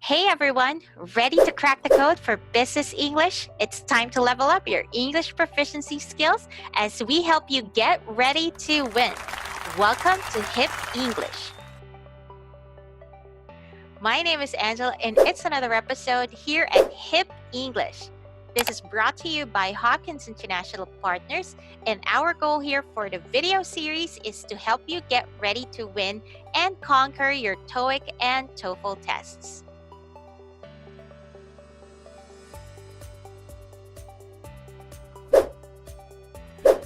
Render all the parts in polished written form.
Hey everyone, ready to crack the code for business English? It's time to level up your English proficiency skills as we help you get ready to win. Welcome to Hip English. My name is Angela and it's another episode here at Hip English. This is brought to you by Hawkins International Partners, and our goal here for the video series is to help you get ready to win and conquer your TOEIC and TOEFL tests.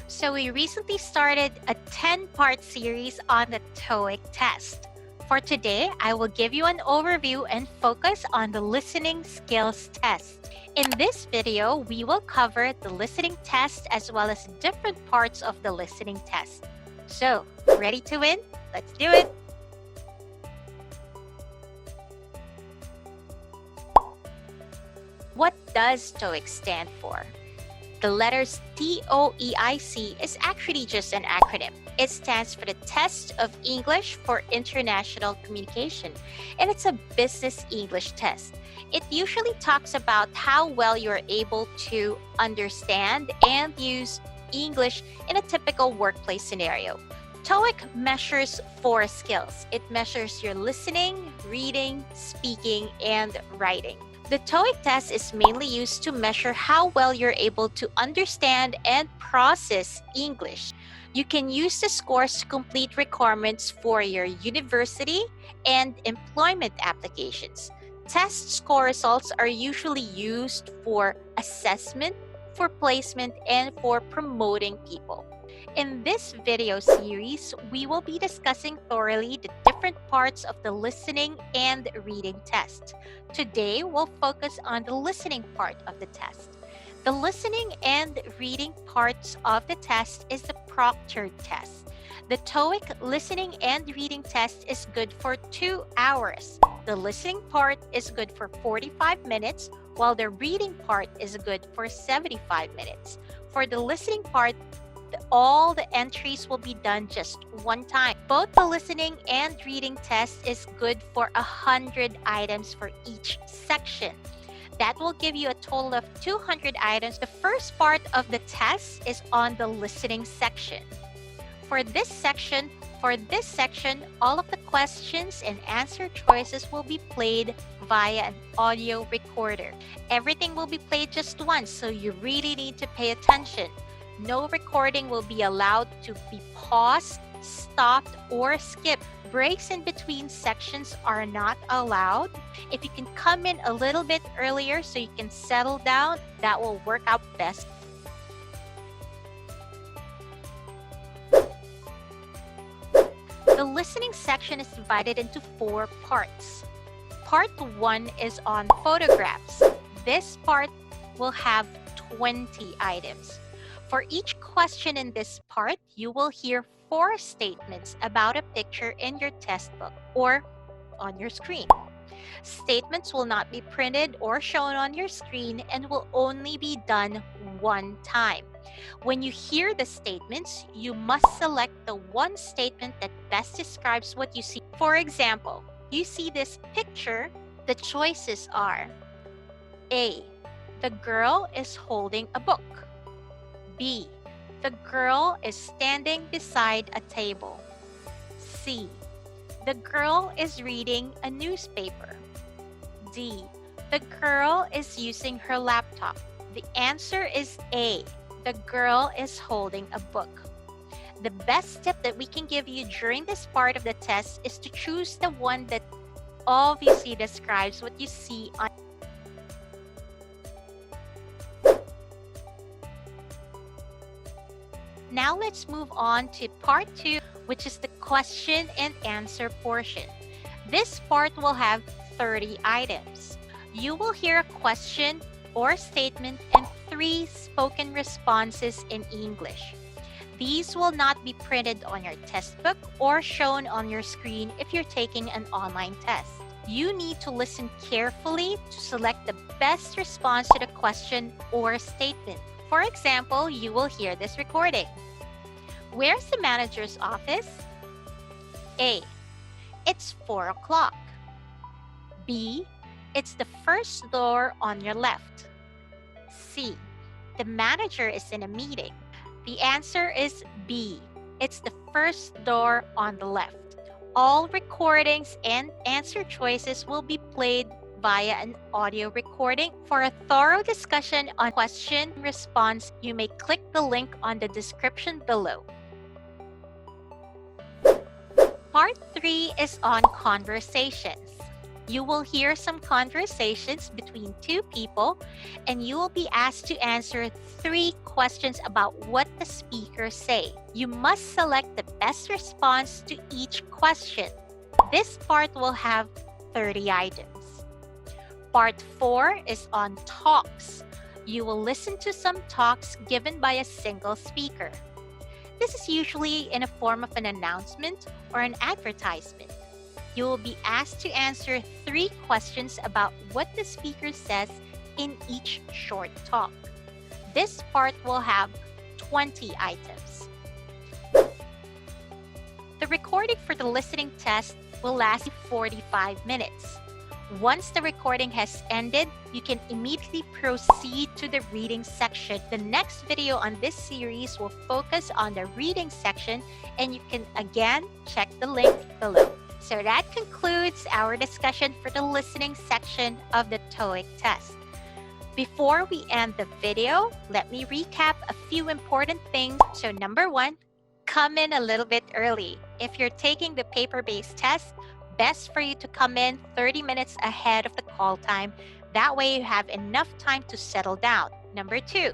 So we recently started a 10-part series on the TOEIC test. For today, I will give you an overview and focus on the listening skills test. In this video, we will cover the listening test as well as different parts of the listening test. So, ready to win? Let's do it! What does TOEIC stand for? The letters TOEIC is actually just an acronym. It stands for the Test of English for International Communication, and it's a business English test. It usually talks about how well you're able to understand and use English in a typical workplace scenario. TOEIC measures 4 skills. It measures your listening, reading, speaking, and writing. The TOEIC test is mainly used to measure how well you're able to understand and process English. You can use the scores to complete requirements for your university and employment applications. Test score results are usually used for assessment, for placement, and for promoting people. In this video series, we will be discussing thoroughly the different parts of the listening and reading test. Today, we'll focus on the listening part of the test. The listening and reading parts of the test is the proctored test. The TOEIC listening and reading test is good for 2 hours. The listening part is good for 45 minutes, while the reading part is good for 75 minutes. For the listening part, all the entries will be done just one time. Both the listening and reading test is good for 100 items for each section. That will give you a total of 200 items. The first part of the test is on the listening section. For this section, all of the questions and answer choices will be played via an audio recorder. Everything will be played just once, so you really need to pay attention. No recording will be allowed to be paused, stopped, or skipped. Breaks in between sections are not allowed. If you can come in a little bit earlier so you can settle down, that will work out best. The listening section is divided into 4 parts. Part 1 is on photographs. This part will have 20 items. For each question in this part, you will hear 4 statements about a picture in your test book or on your screen. Statements will not be printed or shown on your screen and will only be done one time. When you hear the statements, you must select the one statement that best describes what you see. For example, you see this picture, the choices are: A, the girl is holding a book. B, the girl is standing beside a table. C, the girl is reading a newspaper. D, the girl is using her laptop. The answer is A, the girl is holding a book. The best tip that we can give you during this part of the test is to choose the one that obviously describes what you see on. Now let's move on to part 2, which is the question and answer portion. This part will have 30 items. You will hear a question or statement and 3 spoken responses in English. These will not be printed on your test book or shown on your screen if you're taking an online test. You need to listen carefully to select the best response to the question or statement. For example, you will hear this recording. Where's the manager's office? A, it's 4 o'clock. B, It's the first door on your left. C. The manager is in a meeting. The answer is B. It's the first door on the left. All recordings and answer choices will be played via an audio recording. For a thorough discussion on question and response, you may click the link on the description below. Part 3 is on conversations. You will hear some conversations between two people, and you will be asked to answer 3 questions about what the speakers say. You must select the best response to each question. This part will have 30 items. Part 4 is on talks. You will listen to some talks given by a single speaker. This is usually in a form of an announcement or an advertisement. You will be asked to answer 3 questions about what the speaker says in each short talk. This part will have 20 items. The recording for the listening test will last 45 minutes. Once the recording has ended, you can immediately proceed to the reading section. The next video on this series will focus on the reading section, and you can again check the link below. So that concludes our discussion for the listening section of the TOEIC test. Before we end the video, let me recap a few important things. So number 1, come in a little bit early. If you're taking the paper-based test, best for you to come in 30 minutes ahead of the call time. That way you have enough time to settle down. Number 2,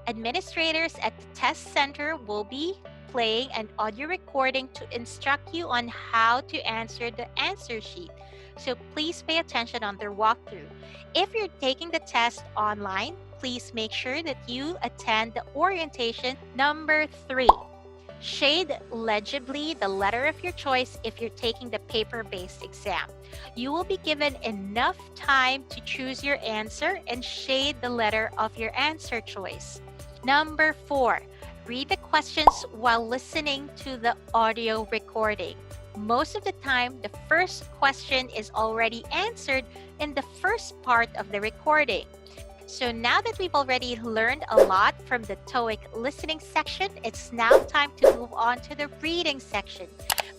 administrators at the test center will be playing an audio recording to instruct you on how to answer the answer sheet. So please pay attention on their walkthrough. If you're taking the test online, please make sure that you attend the orientation. Number 3, shade legibly the letter of your choice if you're taking the paper-based exam. You will be given enough time to choose your answer and shade the letter of your answer choice. Number 4, read the questions while listening to the audio recording. Most of the time, the first question is already answered in the first part of the recording. So now that we've already learned a lot from the TOEIC listening section, it's now time to move on to the reading section.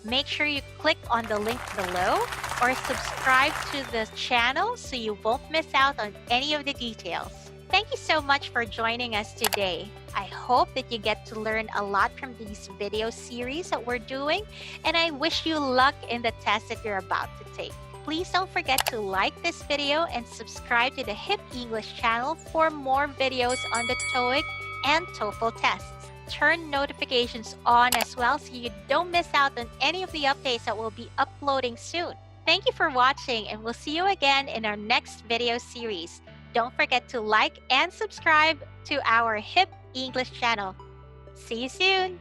Make sure you click on the link below or subscribe to the channel so you won't miss out on any of the details. Thank you so much for joining us today. I hope that you get to learn a lot from these video series that we're doing, and I wish you luck in the test that you're about to take. Please don't forget to like this video and subscribe to the HIP English channel for more videos on the TOEIC and TOEFL tests. Turn notifications on as well so you don't miss out on any of the updates that we'll be uploading soon. Thank you for watching, and we'll see you again in our next video series. Don't forget to like and subscribe to our HIP English channel. See you soon!